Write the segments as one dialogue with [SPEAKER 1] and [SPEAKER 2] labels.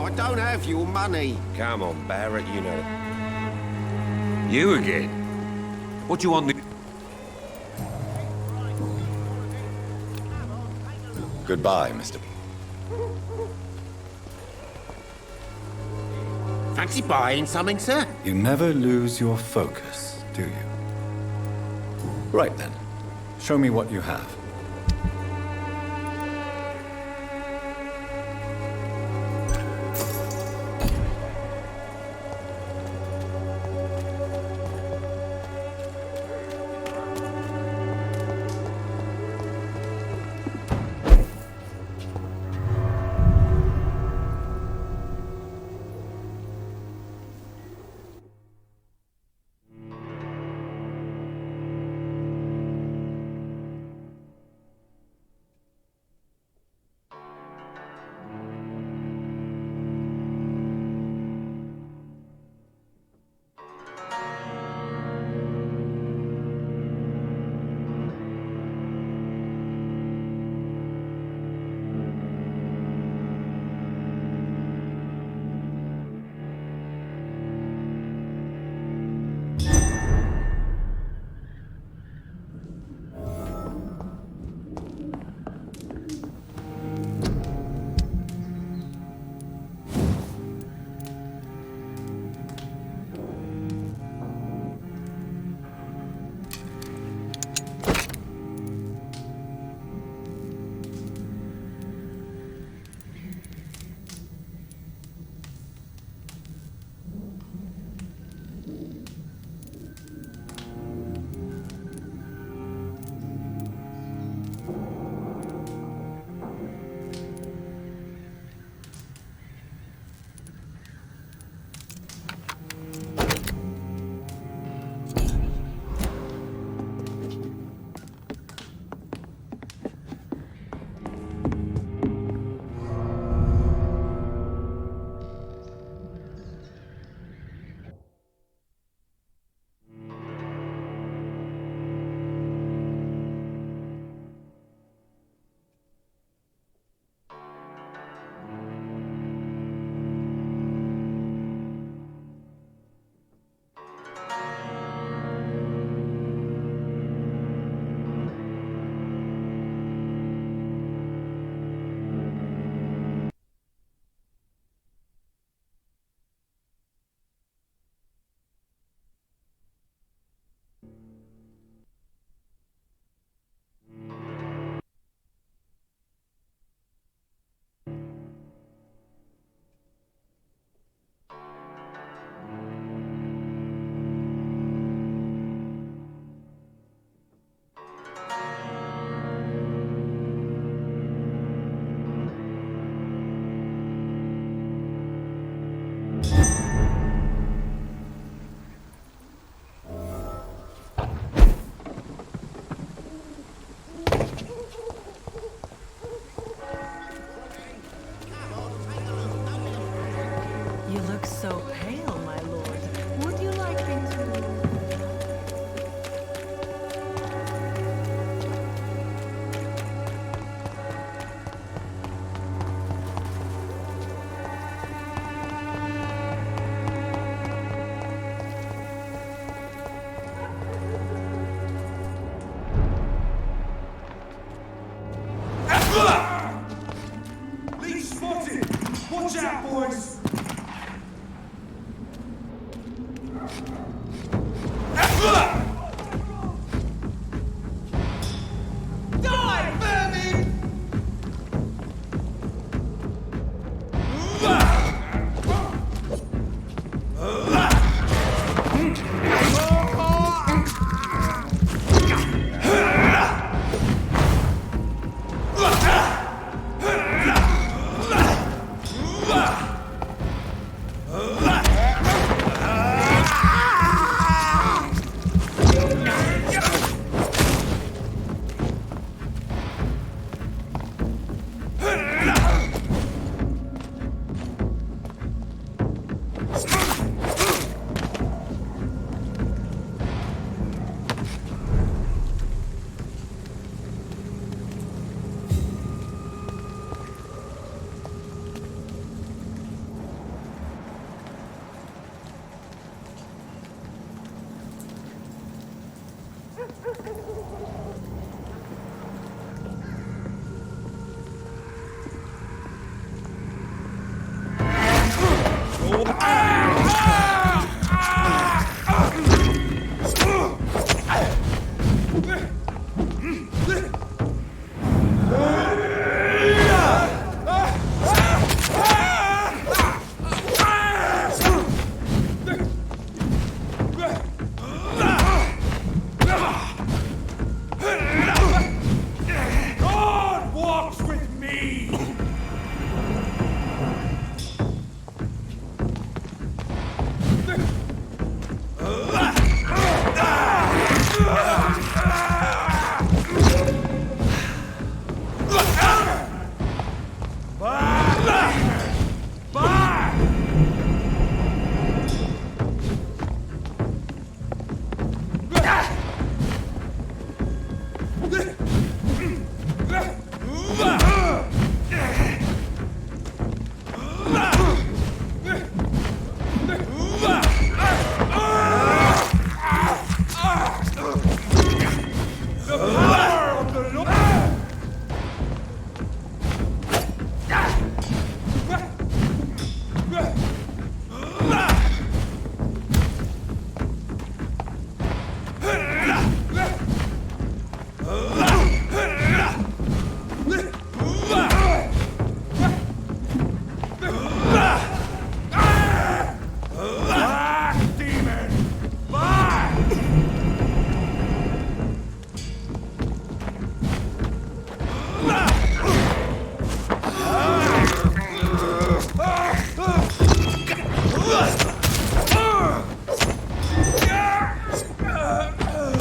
[SPEAKER 1] I don't have your money.
[SPEAKER 2] Come on, Barrett, you know. You again? What do you want me...
[SPEAKER 3] Goodbye, Mr.
[SPEAKER 1] Fancy buying something, sir?
[SPEAKER 3] You never lose your focus, do you? Right then. Show me what you have.
[SPEAKER 4] So pale, my lord. Would you like me to...
[SPEAKER 5] Leech spotted! Watch out, boys!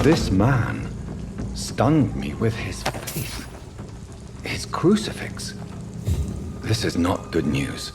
[SPEAKER 3] This man stunned me with his faith. His crucifix. This is not good news.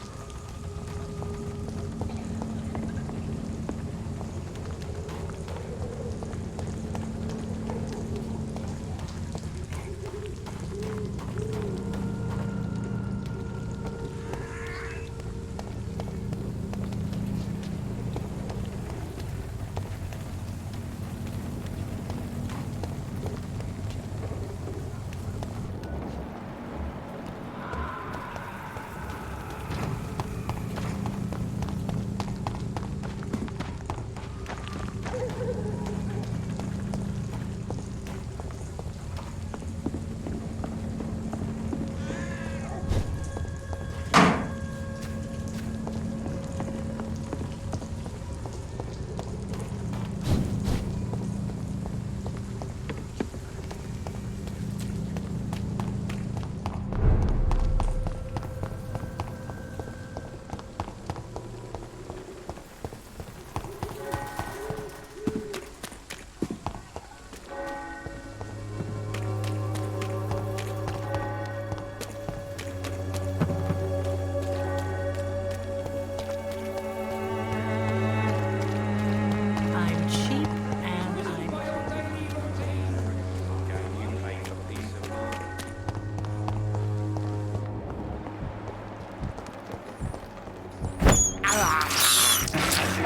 [SPEAKER 4] I'm cheap and I'm...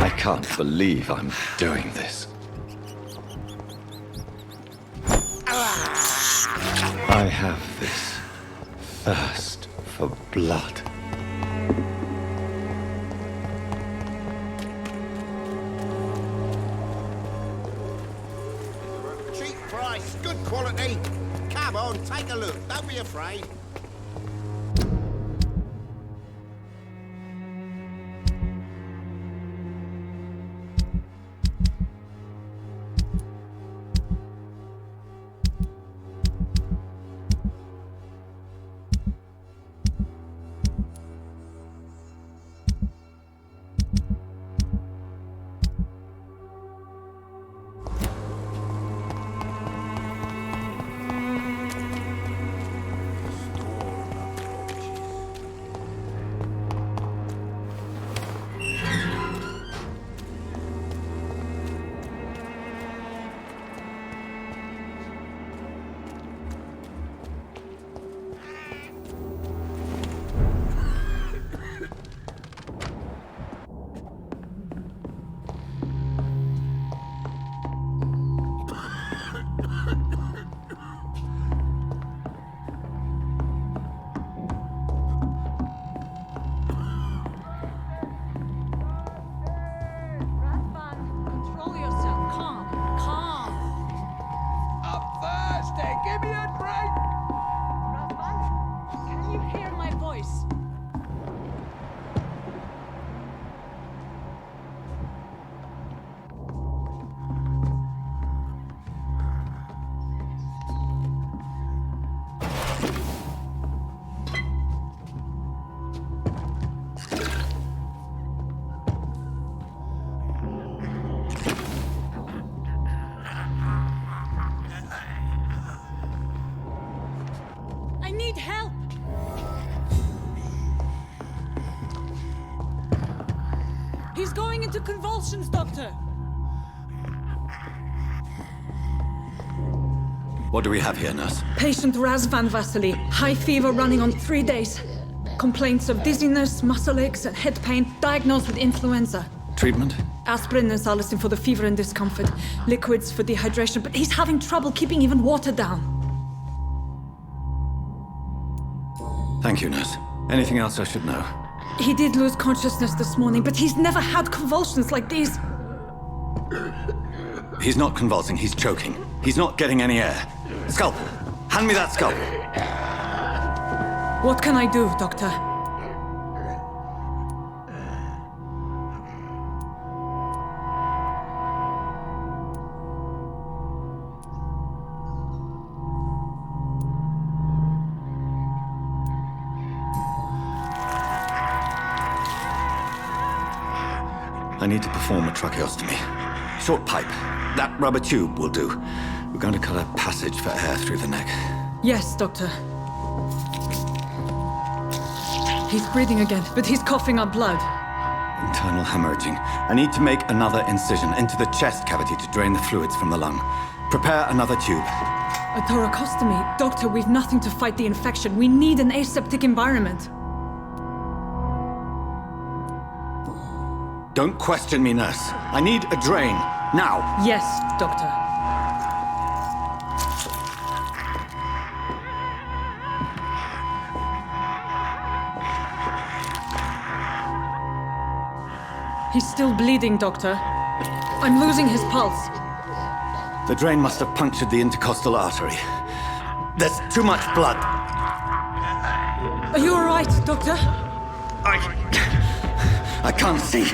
[SPEAKER 3] I can't believe I'm doing this. I have this thirst for blood.
[SPEAKER 1] Cheap price, good quality. Come on, take a look. Don't be afraid.
[SPEAKER 4] Control yourself. Calm. Calm.
[SPEAKER 5] I'm thirsty. Give me a drink.
[SPEAKER 4] Razvan, can you hear my voice? I need help. He's going into convulsions, Doctor.
[SPEAKER 3] What do we have here, nurse?
[SPEAKER 4] Patient Razvan Vasily. High fever running on 3 days. Complaints of dizziness, muscle aches, and head pain. Diagnosed with influenza.
[SPEAKER 3] Treatment?
[SPEAKER 4] Aspirin and salicin for the fever and discomfort. Liquids for dehydration, but he's having trouble keeping even water down.
[SPEAKER 3] Thank you, nurse. Anything else I should know?
[SPEAKER 4] He did lose consciousness this morning, but he's never had convulsions like these.
[SPEAKER 3] He's not convulsing, he's choking. He's not getting any air. Scalpel! Hand me that scalpel!
[SPEAKER 4] What can I do, Doctor?
[SPEAKER 3] I need to perform a tracheostomy. Short pipe. That rubber tube will do. We're going to cut a passage for air through the neck.
[SPEAKER 4] Yes, Doctor. He's breathing again, but he's coughing up blood.
[SPEAKER 3] Internal hemorrhaging. I need to make another incision into the chest cavity to drain the fluids from the lung. Prepare another tube.
[SPEAKER 4] A thoracostomy. Doctor, we've nothing to fight the infection. We need an aseptic environment.
[SPEAKER 3] Don't question me, nurse. I need a drain. Now.
[SPEAKER 4] Yes, Doctor. He's still bleeding, Doctor. I'm losing his pulse.
[SPEAKER 3] The drain must have punctured the intercostal artery. There's too much blood.
[SPEAKER 4] Are you all right, Doctor?
[SPEAKER 3] I can't see.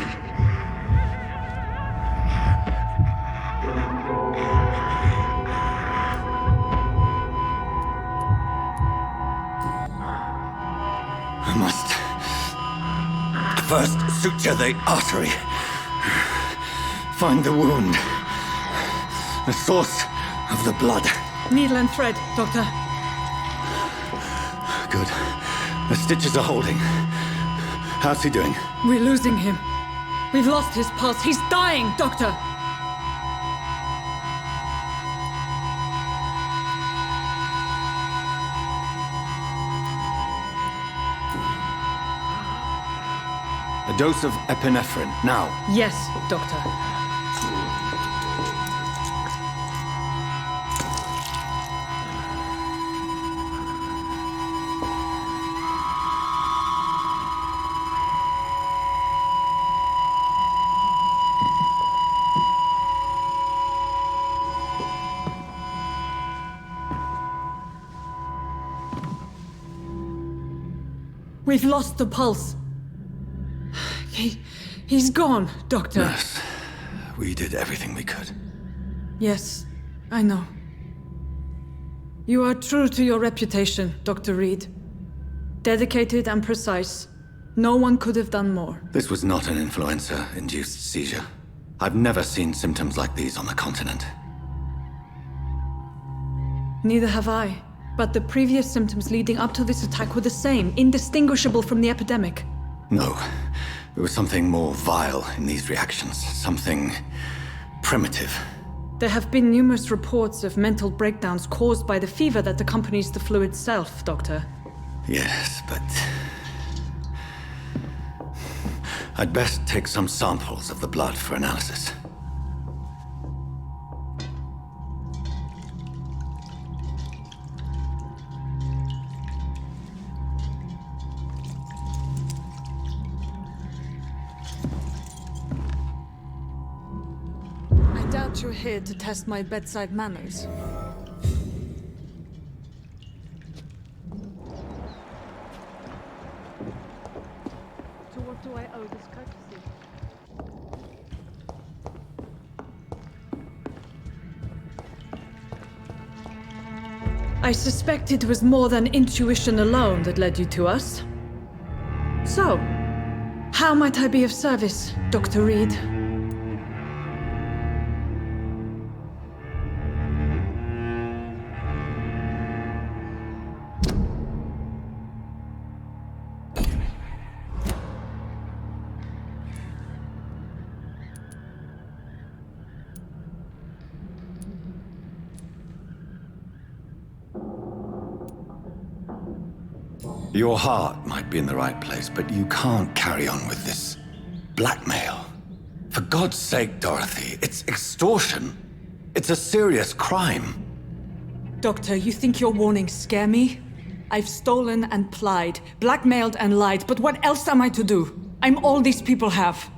[SPEAKER 3] I must first suture the artery. Find the wound. The source of the blood.
[SPEAKER 4] Needle and thread, Doctor.
[SPEAKER 3] Good. The stitches are holding. How's he doing?
[SPEAKER 4] We're losing him. We've lost his pulse. He's dying, Doctor!
[SPEAKER 3] A dose of epinephrine, now.
[SPEAKER 4] Yes, Doctor. We've lost the pulse. He's gone, Doctor.
[SPEAKER 3] Nurse, we did everything we could.
[SPEAKER 4] Yes, I know. You are true to your reputation, Dr. Reed. Dedicated and precise. No one could have done more.
[SPEAKER 3] This was not an influenza-induced seizure. I've never seen symptoms like these on the continent.
[SPEAKER 4] Neither have I. But the previous symptoms leading up to this attack were the same, indistinguishable from the epidemic.
[SPEAKER 3] No. There was something more vile in these reactions. Something primitive.
[SPEAKER 4] There have been numerous reports of mental breakdowns caused by the fever that accompanies the flu itself, Doctor.
[SPEAKER 3] Yes, but I'd best take some samples of the blood for analysis.
[SPEAKER 4] I doubt you're here to test my bedside manners. To what do I owe this courtesy? I suspect it was more than intuition alone that led you to us. So, how might I be of service, Dr. Reed?
[SPEAKER 3] Your heart might be in the right place, but you can't carry on with this blackmail. For God's sake, Dorothy, it's extortion. It's a serious crime.
[SPEAKER 4] Doctor, you think your warnings scare me? I've stolen and plied, blackmailed and lied, but what else am I to do? I'm all these people have.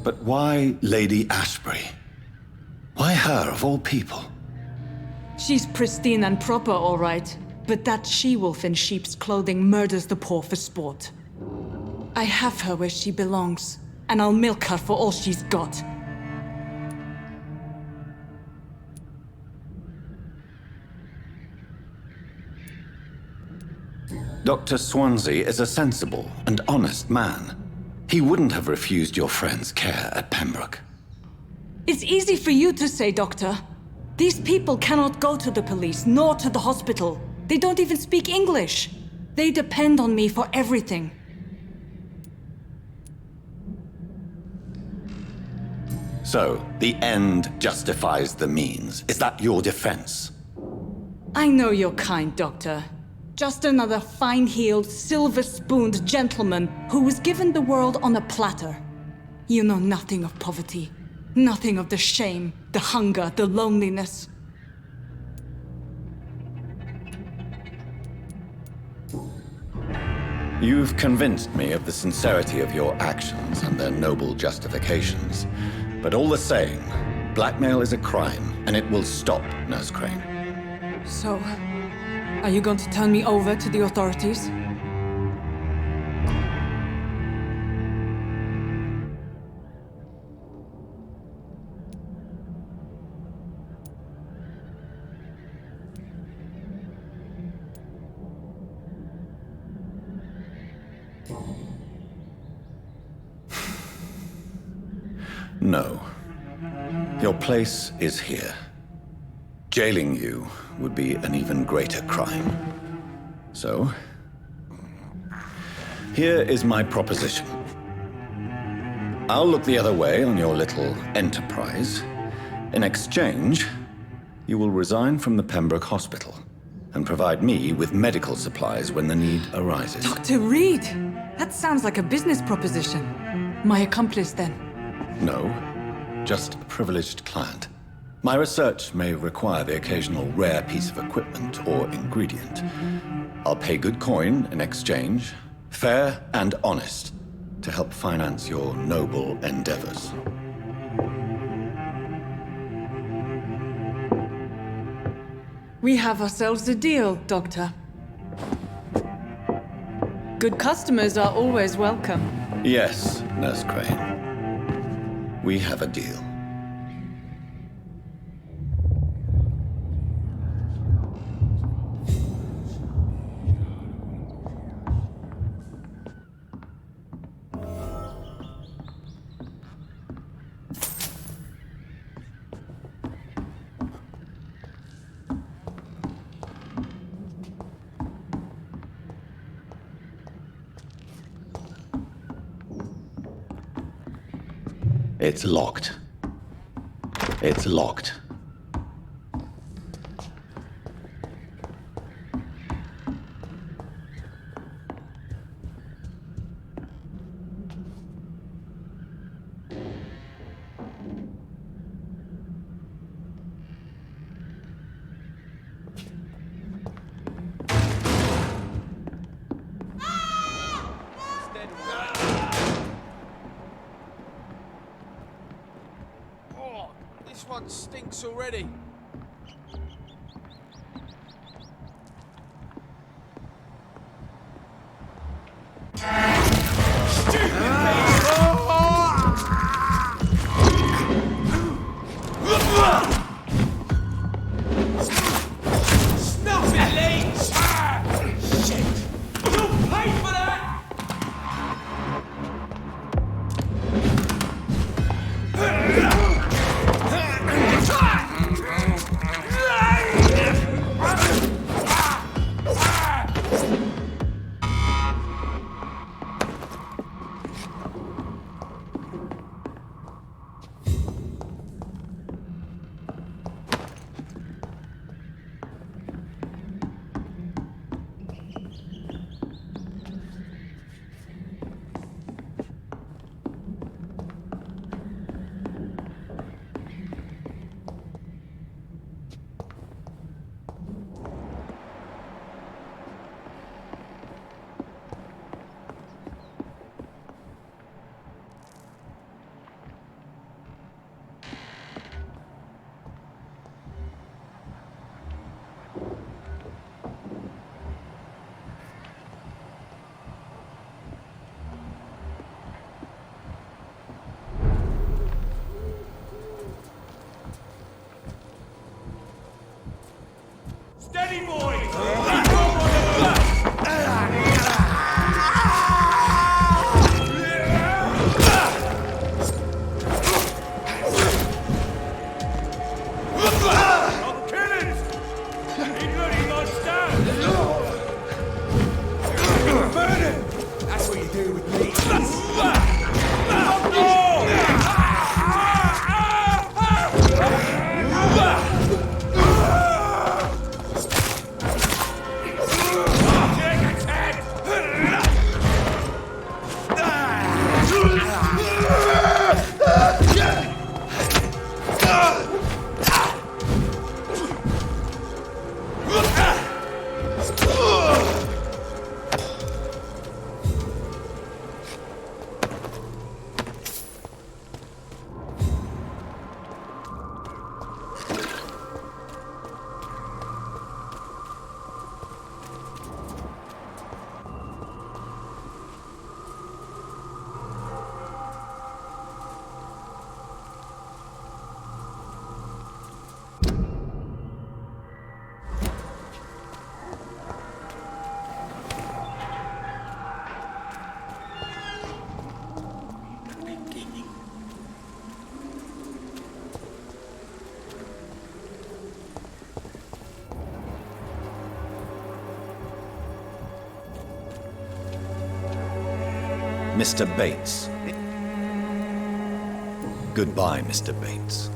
[SPEAKER 3] But why Lady Ashbury? Why her, of all people?
[SPEAKER 4] She's pristine and proper, all right. But that she-wolf in sheep's clothing murders the poor for sport. I have her where she belongs, and I'll milk her for all she's got.
[SPEAKER 3] Dr. Swansea is a sensible and honest man. He wouldn't have refused your friend's care at Pembroke.
[SPEAKER 4] It's easy for you to say, Doctor. These people cannot go to the police, nor to the hospital. They don't even speak English. They depend on me for everything.
[SPEAKER 3] So, the end justifies the means. Is that your defense?
[SPEAKER 4] I know you're kind, Doctor. Just another fine-heeled, silver-spooned gentleman who was given the world on a platter. You know nothing of poverty. Nothing of the shame, the hunger, the loneliness.
[SPEAKER 3] You've convinced me of the sincerity of your actions and their noble justifications. But all the same, blackmail is a crime, and it will stop, Nurse Crane.
[SPEAKER 4] So, are you going to turn me over to the authorities?
[SPEAKER 3] No. Your place is here. Jailing you would be an even greater crime. So, here is my proposition. I'll look the other way on your little enterprise. In exchange, you will resign from the Pembroke Hospital and provide me with medical supplies when the need arises.
[SPEAKER 4] Dr. Reed! That sounds like a business proposition. My accomplice, then.
[SPEAKER 3] No, just a privileged client. My research may require the occasional rare piece of equipment or ingredient. I'll pay good coin in exchange, fair and honest, to help finance your noble endeavors.
[SPEAKER 4] We have ourselves a deal, Doctor. Good customers are always welcome.
[SPEAKER 3] Yes, Nurse Crane. We have a deal. It's locked. It's locked.
[SPEAKER 5] This one stinks already. Snuff it, Leech! Shit! You'll pay for that! Steady, boys!
[SPEAKER 3] Mr. Bates. Goodbye, Mr. Bates.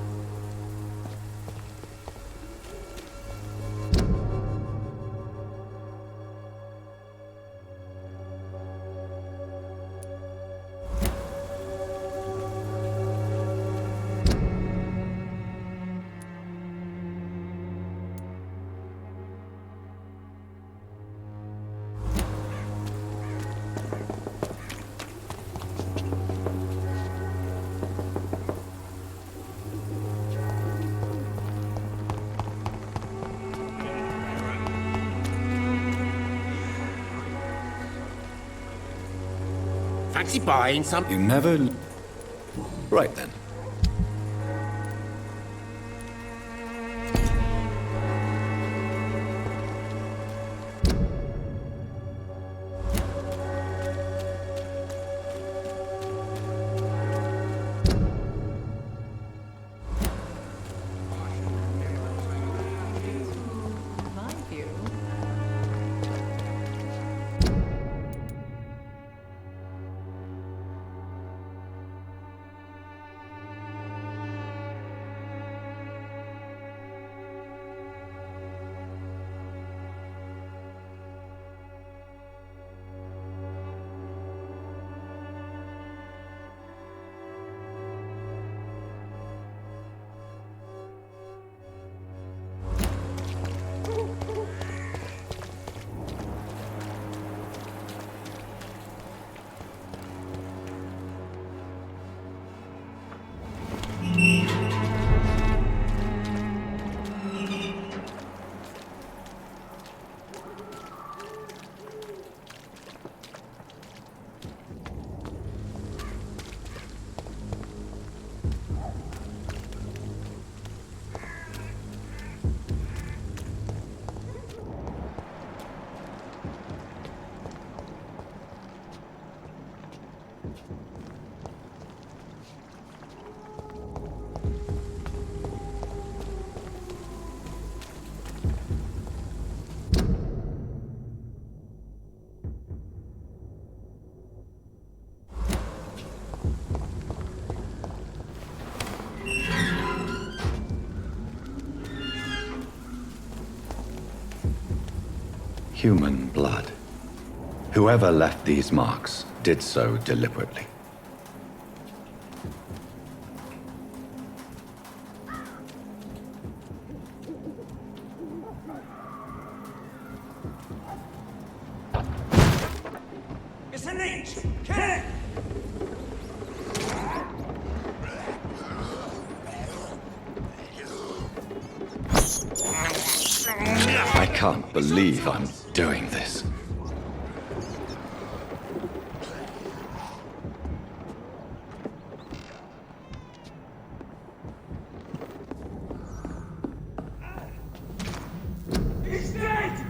[SPEAKER 1] Fancy buying some?
[SPEAKER 3] You never... Right then. Human blood. Whoever left these marks did so deliberately.
[SPEAKER 5] It's a leech! Kill it!
[SPEAKER 3] I can't believe I'm doing this.
[SPEAKER 5] He's dead!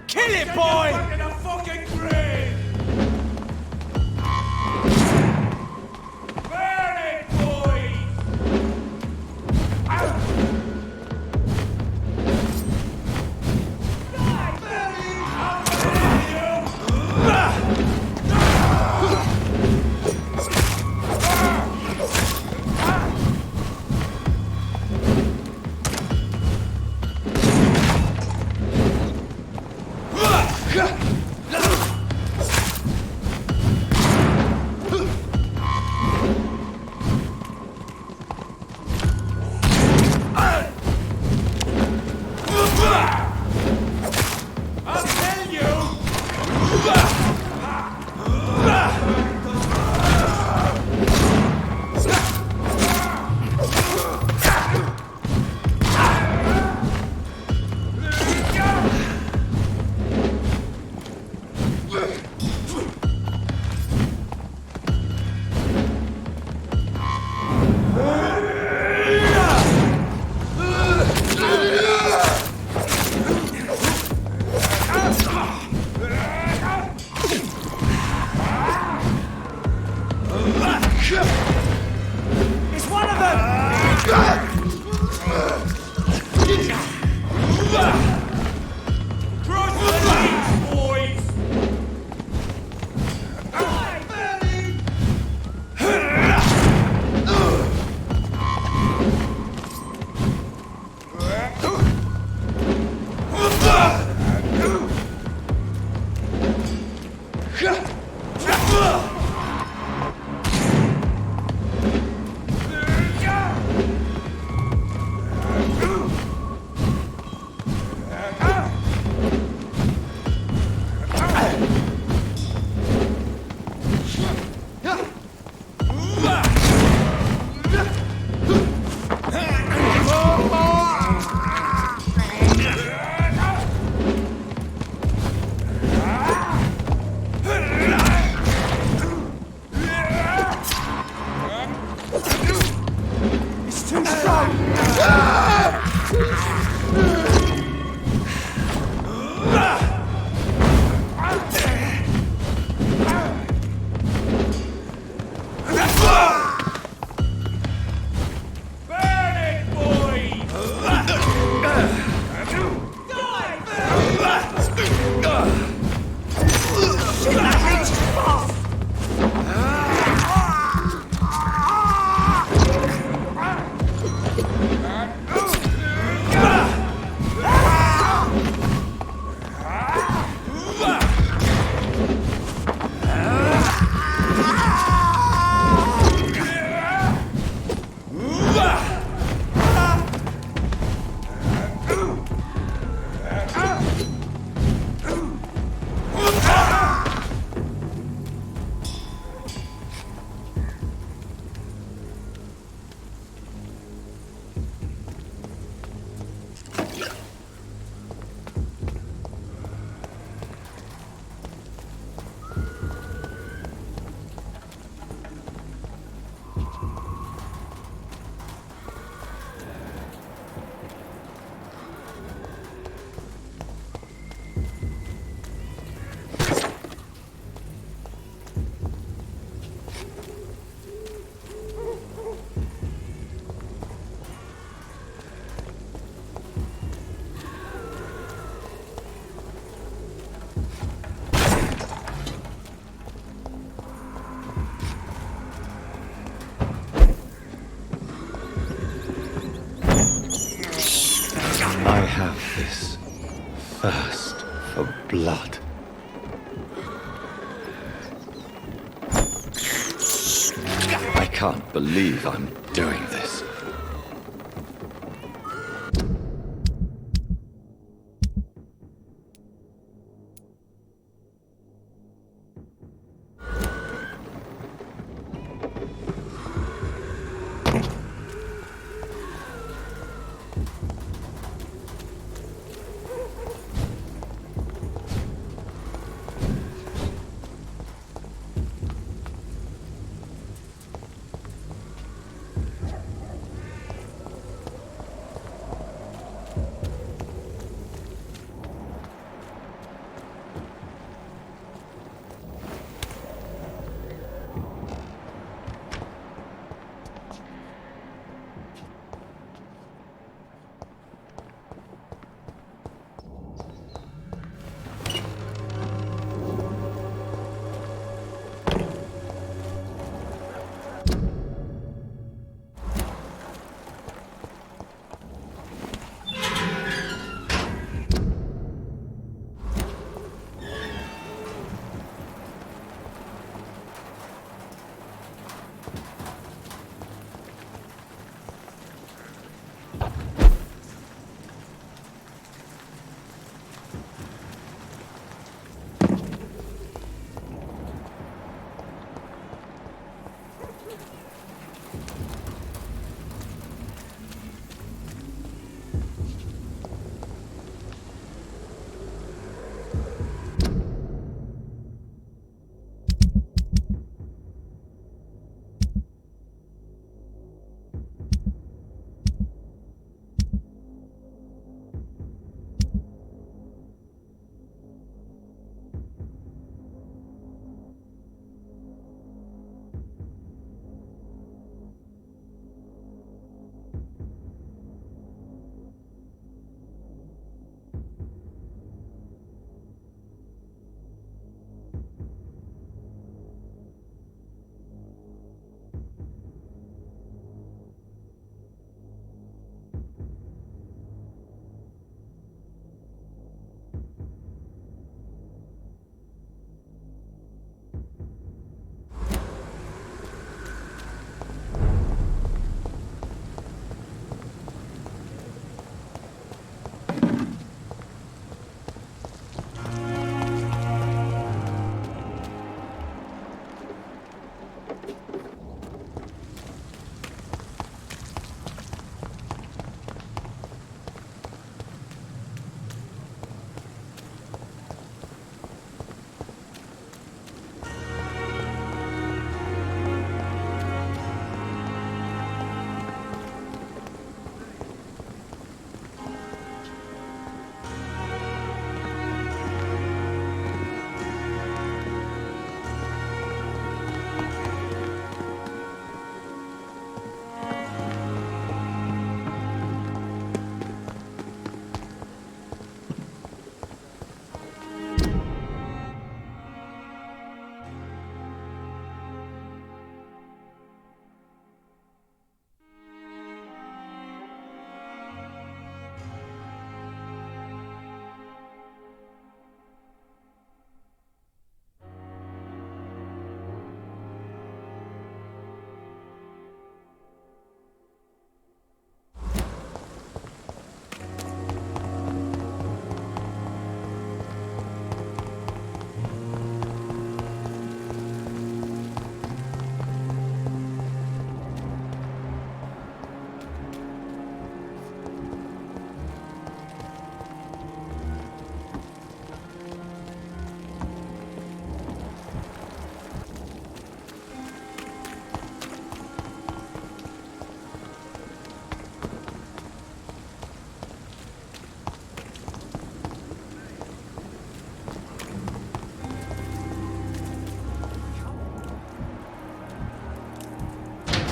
[SPEAKER 5] Kill it, boy! In a fucking grave! Burn it, boy!
[SPEAKER 3] This thirst for blood. I can't believe I'm doing this.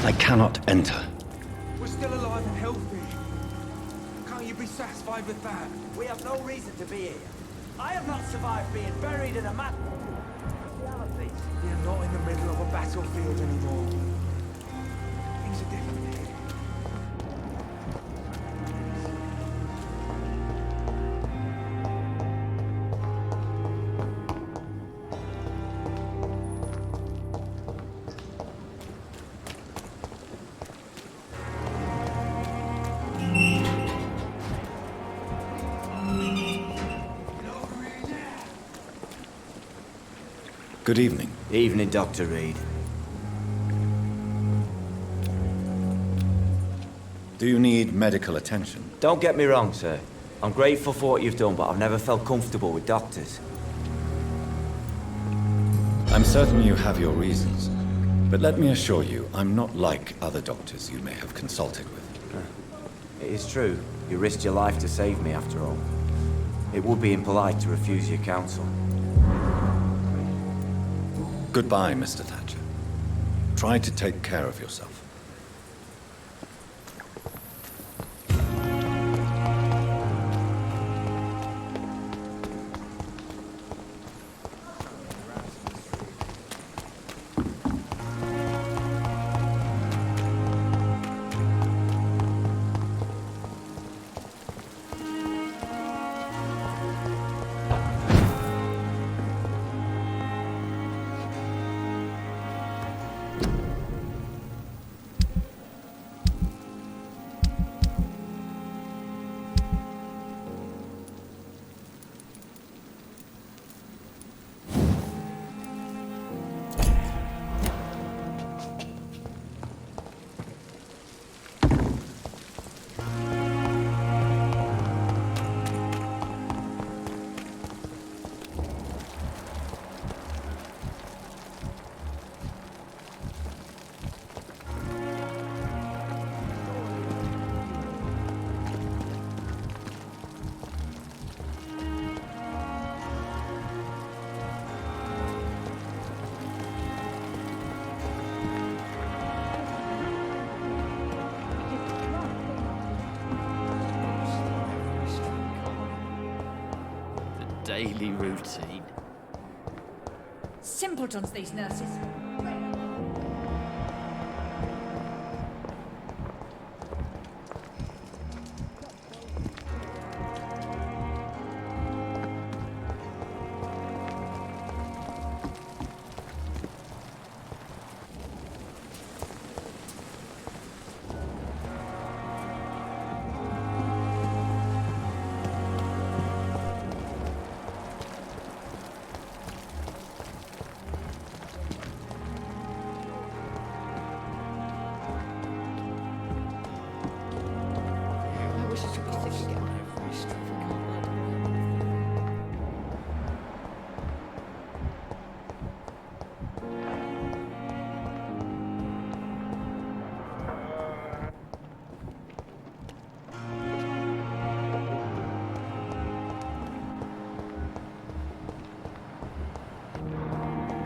[SPEAKER 3] I cannot enter.
[SPEAKER 5] We're still alive and healthy. Can't you be satisfied with that?
[SPEAKER 6] We have no reason to be here. I have not survived being buried in a map. Reality.
[SPEAKER 5] We're not in the middle of a battlefield anymore. Things are different here.
[SPEAKER 3] Good evening.
[SPEAKER 6] Evening, Dr. Reed.
[SPEAKER 3] Do you need medical attention?
[SPEAKER 6] Don't get me wrong, sir. I'm grateful for what you've done, but I've never felt comfortable with doctors.
[SPEAKER 3] I'm certain you have your reasons. But let me assure you, I'm not like other doctors you may have consulted with.
[SPEAKER 6] It is true. You risked your life to save me, after all. It would be impolite to refuse your counsel.
[SPEAKER 3] Goodbye, Mr. Thatcher. Try to take care of yourself.
[SPEAKER 7] Daily routine.
[SPEAKER 8] Simpletons, these nurses.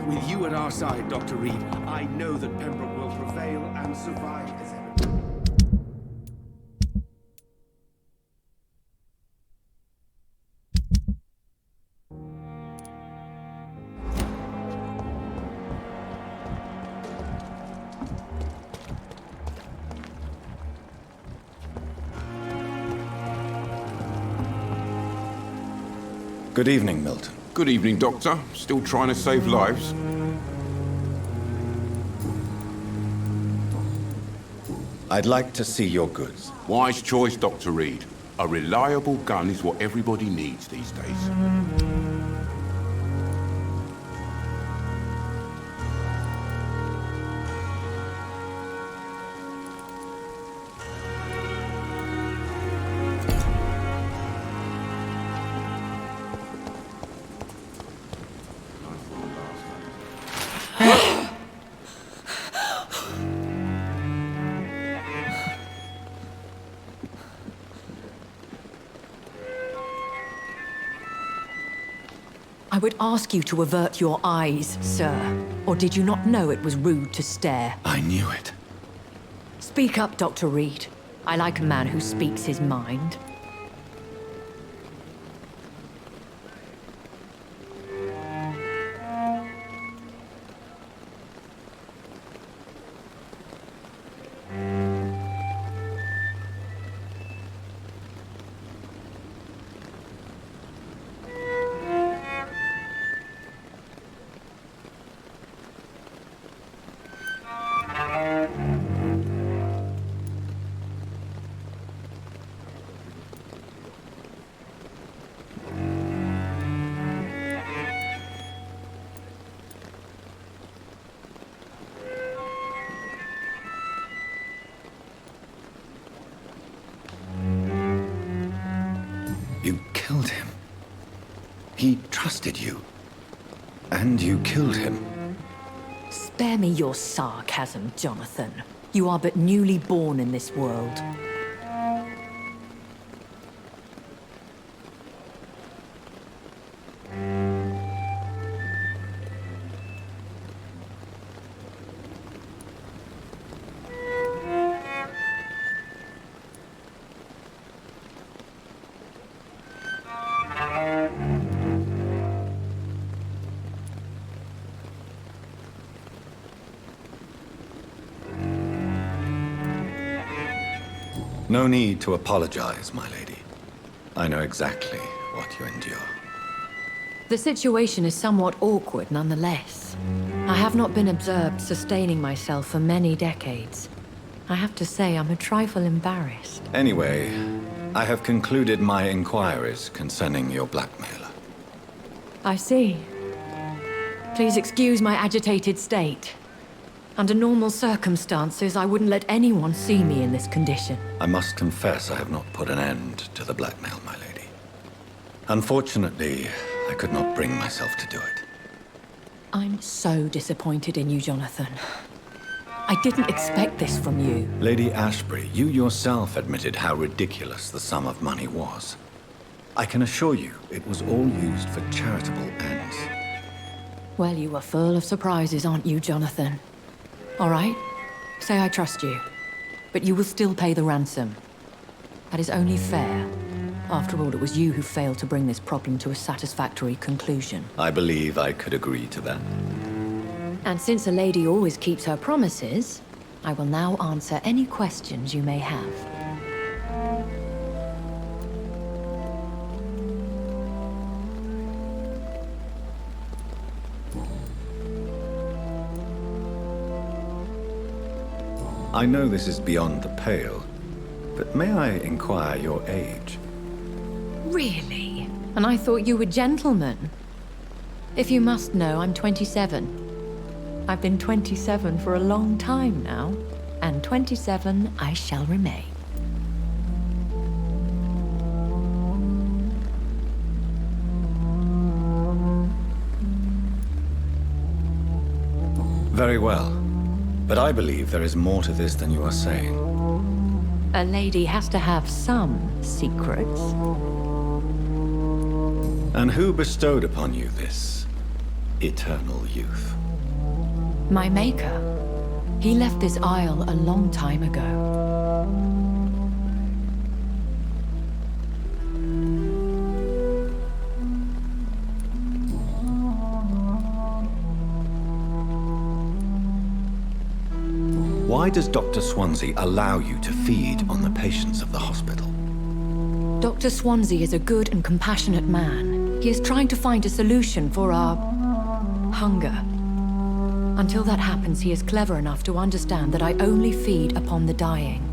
[SPEAKER 5] With you at our side, Dr. Reed, I know that Pembroke will prevail and survive as ever.
[SPEAKER 3] Good evening, Milton.
[SPEAKER 2] Good evening, Doctor. Still trying to save lives?
[SPEAKER 3] I'd like to see your goods.
[SPEAKER 2] Wise choice, Dr. Reed. A reliable gun is what everybody needs these days.
[SPEAKER 9] I would ask you to avert your eyes, sir. Or did you not know it was rude to stare?
[SPEAKER 3] I knew it.
[SPEAKER 9] Speak up, Dr. Reed. I like a man who speaks his mind.
[SPEAKER 3] killed him. He trusted you. And you killed him.
[SPEAKER 9] Spare me your sarcasm, Jonathan. You are but newly born in this world.
[SPEAKER 3] No need to apologize, my lady. I know exactly what you endure.
[SPEAKER 9] The situation is somewhat awkward nonetheless. I have not been observed sustaining myself for many decades. I have to say I'm a trifle embarrassed.
[SPEAKER 3] Anyway, I have concluded my inquiries concerning your blackmailer.
[SPEAKER 9] I see. Please excuse my agitated state. Under normal circumstances, I wouldn't let anyone see me in this condition.
[SPEAKER 3] I must confess I have not put an end to the blackmail, my lady. Unfortunately, I could not bring myself to do it.
[SPEAKER 9] I'm so disappointed in you, Jonathan. I didn't expect this from you.
[SPEAKER 3] Lady Ashbury, you yourself admitted how ridiculous the sum of money was. I can assure you, it was all used for charitable ends.
[SPEAKER 9] Well, you are full of surprises, aren't you, Jonathan? All right, say I trust you, but you will still pay the ransom. That is only fair. After all, it was you who failed to bring this problem to a satisfactory conclusion.
[SPEAKER 3] I believe I could agree to that.
[SPEAKER 9] And since a lady always keeps her promises, I will now answer any questions you may have.
[SPEAKER 3] I know this is beyond the pale, but may I inquire your age?
[SPEAKER 9] Really? And I thought you were gentlemen. If you must know, I'm 27. I've been 27 for a long time now, and 27 I shall remain.
[SPEAKER 3] Very well. But I believe there is more to this than you are saying.
[SPEAKER 9] A lady has to have some secrets.
[SPEAKER 3] And who bestowed upon you this eternal youth?
[SPEAKER 9] My maker. He left this isle a long time ago.
[SPEAKER 3] Why does Dr. Swansea allow you to feed on the patients of the hospital?
[SPEAKER 9] Dr. Swansea is a good and compassionate man. He is trying to find a solution for our hunger. Until that happens, he is clever enough to understand that I only feed upon the dying.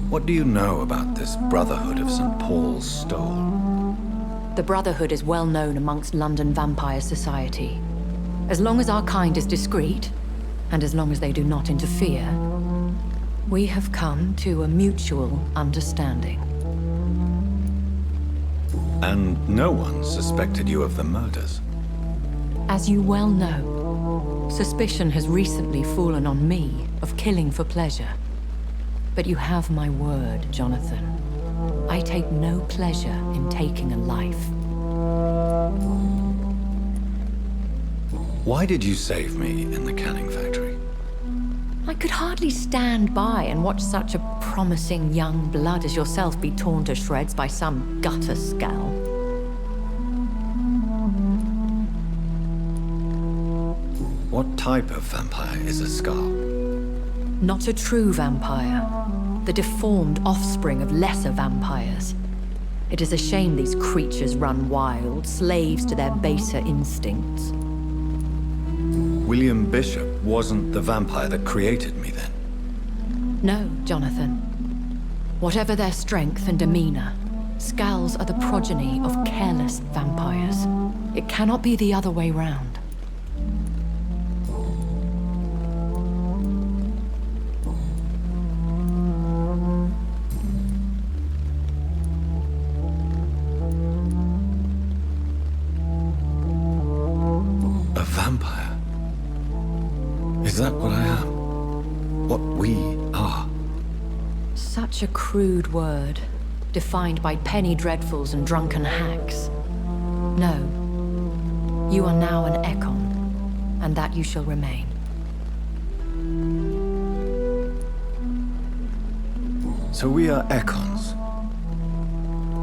[SPEAKER 3] What do you know about this Brotherhood of St. Paul's Stole?
[SPEAKER 9] The Brotherhood is well known amongst London vampire society. As long as our kind is discreet, and as long as they do not interfere, we have come to a mutual understanding.
[SPEAKER 3] And no one suspected you of the murders?
[SPEAKER 9] As you well know, suspicion has recently fallen on me of killing for pleasure. But you have my word, Jonathan. I take no pleasure in taking a life.
[SPEAKER 3] Why did you save me in the canning factory?
[SPEAKER 9] I could hardly stand by and watch such a promising young blood as yourself be torn to shreds by some gutter scowl.
[SPEAKER 3] What type of vampire is a Scar?
[SPEAKER 9] Not a true vampire. The deformed offspring of lesser vampires. It is a shame these creatures run wild, slaves to their baser instincts.
[SPEAKER 3] William Bishop wasn't the vampire that created me then?
[SPEAKER 9] No, Jonathan. Whatever their strength and demeanor, Scowls are the progeny of careless vampires. It cannot be the other way round.
[SPEAKER 3] vampire. Is that what I am? What we are?
[SPEAKER 9] Such a crude word, defined by penny dreadfuls and drunken hacks. No. You are now an Ekon, and that you shall remain.
[SPEAKER 3] So we are Ekons.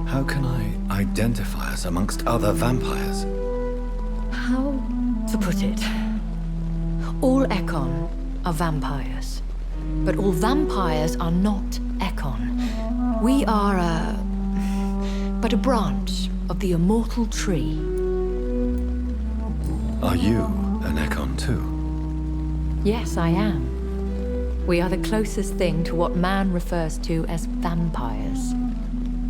[SPEAKER 3] How can I identify us amongst other vampires?
[SPEAKER 9] How to put it? All Ekon are vampires. But all vampires are not Ekon. We are but a branch of the immortal tree.
[SPEAKER 3] Are you an Ekon too?
[SPEAKER 9] Yes, I am. We are the closest thing to what man refers to as vampires.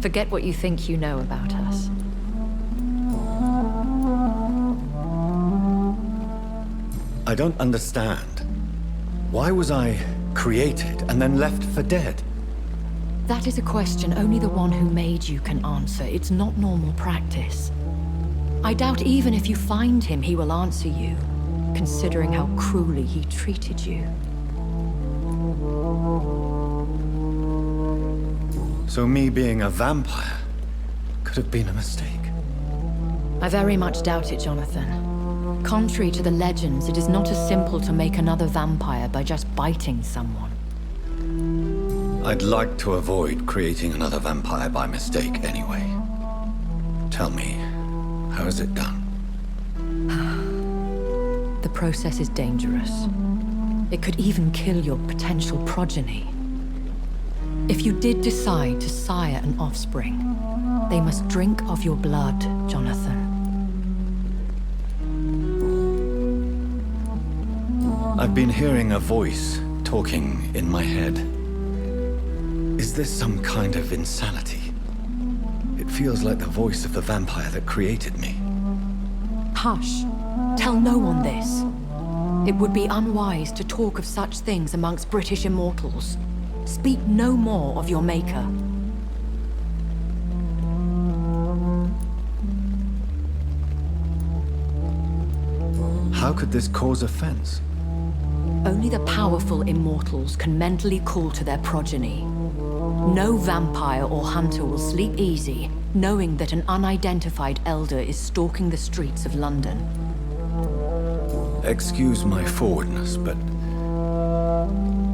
[SPEAKER 9] Forget what you think you know about us.
[SPEAKER 3] I don't understand. Why was I created and then left for dead?
[SPEAKER 9] That is a question only the one who made you can answer. It's not normal practice. I doubt even if you find him, he will answer you, considering how cruelly he treated you.
[SPEAKER 3] So me being a vampire could have been a mistake.
[SPEAKER 9] I very much doubt it, Jonathan. Contrary to the legends, it is not as simple to make another vampire by just biting someone.
[SPEAKER 3] I'd like to avoid creating another vampire by mistake anyway. Tell me, how is it done?
[SPEAKER 9] The process is dangerous. It could even kill your potential progeny. If you did decide to sire an offspring, they must drink of your blood, Jonathan.
[SPEAKER 3] I've been hearing a voice talking in my head. Is this some kind of insanity? It feels like the voice of the vampire that created me.
[SPEAKER 9] Hush. Tell no one this. It would be unwise to talk of such things amongst British immortals. Speak no more of your maker.
[SPEAKER 3] How could this cause offense?
[SPEAKER 9] Only the powerful immortals can mentally call to their progeny. No vampire or hunter will sleep easy, knowing that an unidentified elder is stalking the streets of London.
[SPEAKER 3] Excuse my forwardness, but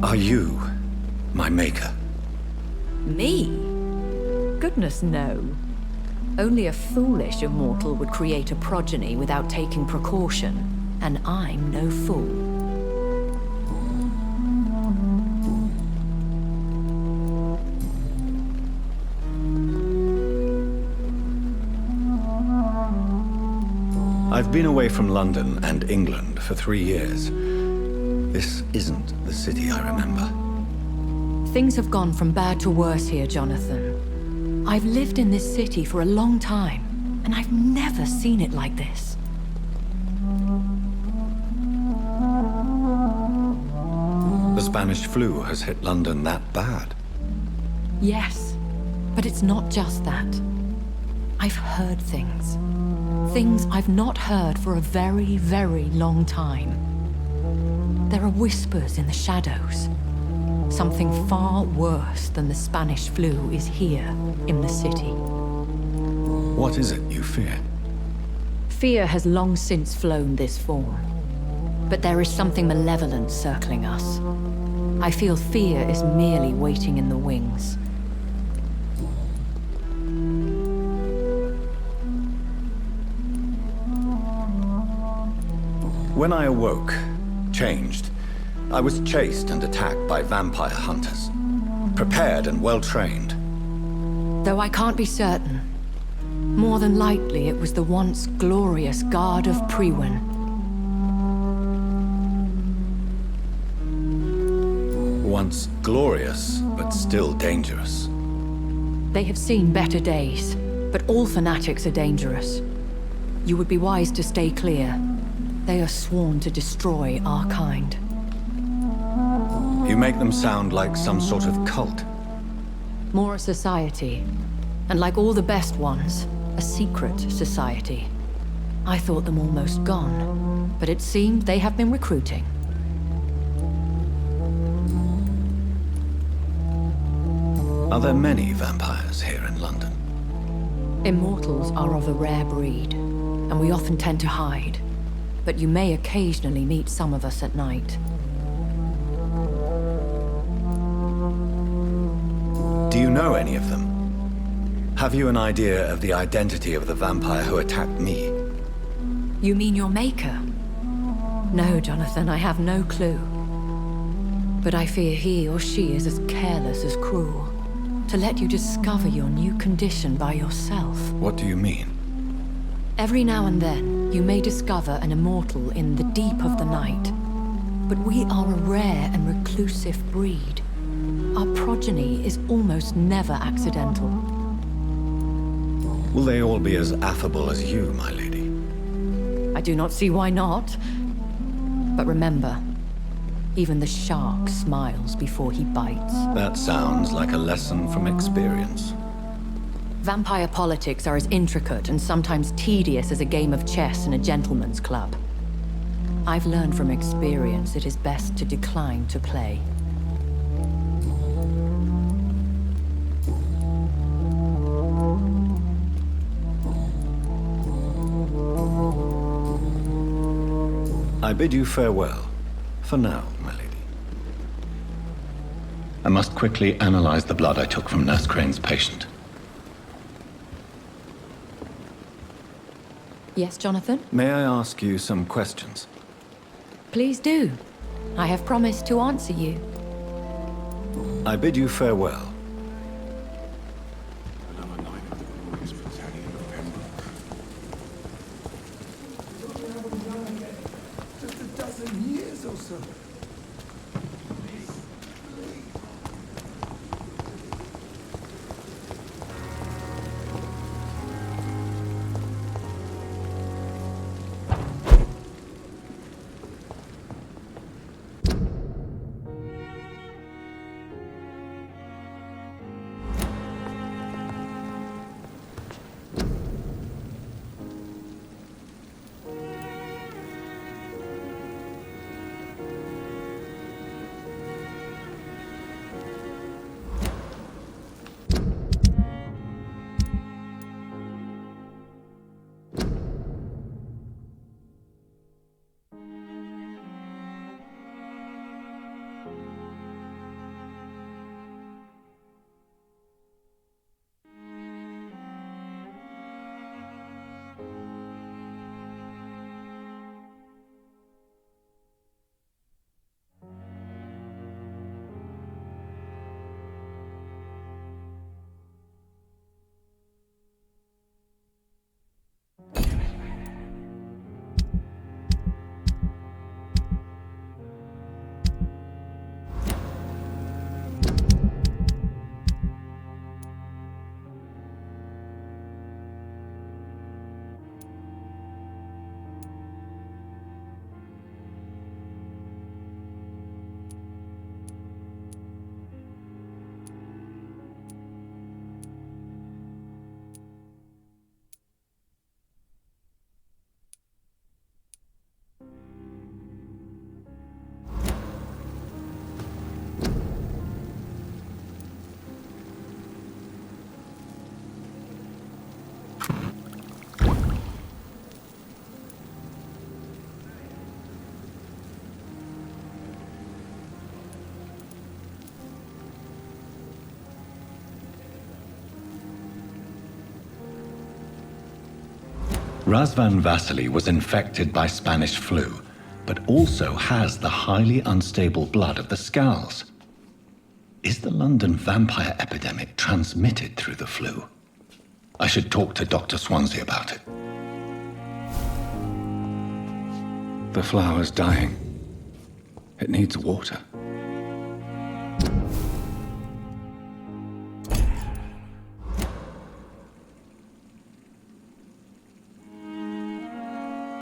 [SPEAKER 3] are you my maker?
[SPEAKER 9] Me? Goodness, no. Only a foolish immortal would create a progeny without taking precaution, and I'm no fool.
[SPEAKER 3] I've been away from London and England for 3 years. This isn't the city I remember.
[SPEAKER 9] Things have gone from bad to worse here, Jonathan. I've lived in this city for a long time, and I've never seen it like this.
[SPEAKER 3] The Spanish flu has hit London that bad.
[SPEAKER 9] Yes, but it's not just that. I've heard things. Things I've not heard for a very, very long time. There are whispers in the shadows. Something far worse than the Spanish flu is here in the city.
[SPEAKER 3] What is it you fear?
[SPEAKER 9] Fear has long since flown this form. But there is something malevolent circling us. I feel fear is merely waiting in the wings.
[SPEAKER 3] When I awoke, changed, I was chased and attacked by vampire hunters. Prepared and well-trained.
[SPEAKER 9] Though I can't be certain. More than likely, it was the once glorious Guard of Priwen.
[SPEAKER 3] Once glorious, but still dangerous.
[SPEAKER 9] They have seen better days, but all fanatics are dangerous. You would be wise to stay clear. They are sworn to destroy our kind.
[SPEAKER 3] You make them sound like some sort of cult.
[SPEAKER 9] More a society. And like all the best ones, a secret society. I thought them almost gone, but it seemed they have been recruiting.
[SPEAKER 3] Are there many vampires here in London?
[SPEAKER 9] Immortals are of a rare breed, and we often tend to hide. But you may occasionally meet some of us at night.
[SPEAKER 3] Do you know any of them? Have you an idea of the identity of the vampire who attacked me?
[SPEAKER 9] You mean your maker? No, Jonathan, I have no clue. But I fear he or she is as careless as cruel. To let you discover your new condition by yourself.
[SPEAKER 3] What do you mean?
[SPEAKER 9] Every now and then, you may discover an immortal in the deep of the night. But we are a rare and reclusive breed. Our progeny is almost never accidental.
[SPEAKER 3] Will they all be as affable as you, my lady?
[SPEAKER 9] I do not see why not. But remember, even the shark smiles before he bites.
[SPEAKER 3] That sounds like a lesson from experience.
[SPEAKER 9] Vampire politics are as intricate and sometimes tedious as a game of chess in a gentleman's club. I've learned from experience it is best to decline to play.
[SPEAKER 3] I bid you farewell. For now, my lady. I must quickly analyze the blood I took from Nurse Crane's patient.
[SPEAKER 9] Yes, Jonathan?
[SPEAKER 3] May I ask you some questions?
[SPEAKER 9] Please do. I have promised to answer you.
[SPEAKER 3] I bid you farewell.
[SPEAKER 5] Another 9 of the Royals Battalion of Pembroke. Just a dozen years or so.
[SPEAKER 3] Razvan Vasily was infected by Spanish flu, but also has the highly unstable blood of the Scowls. Is the London vampire epidemic transmitted through the flu? I should talk to Dr. Swansea about it. The flower's dying. It needs water.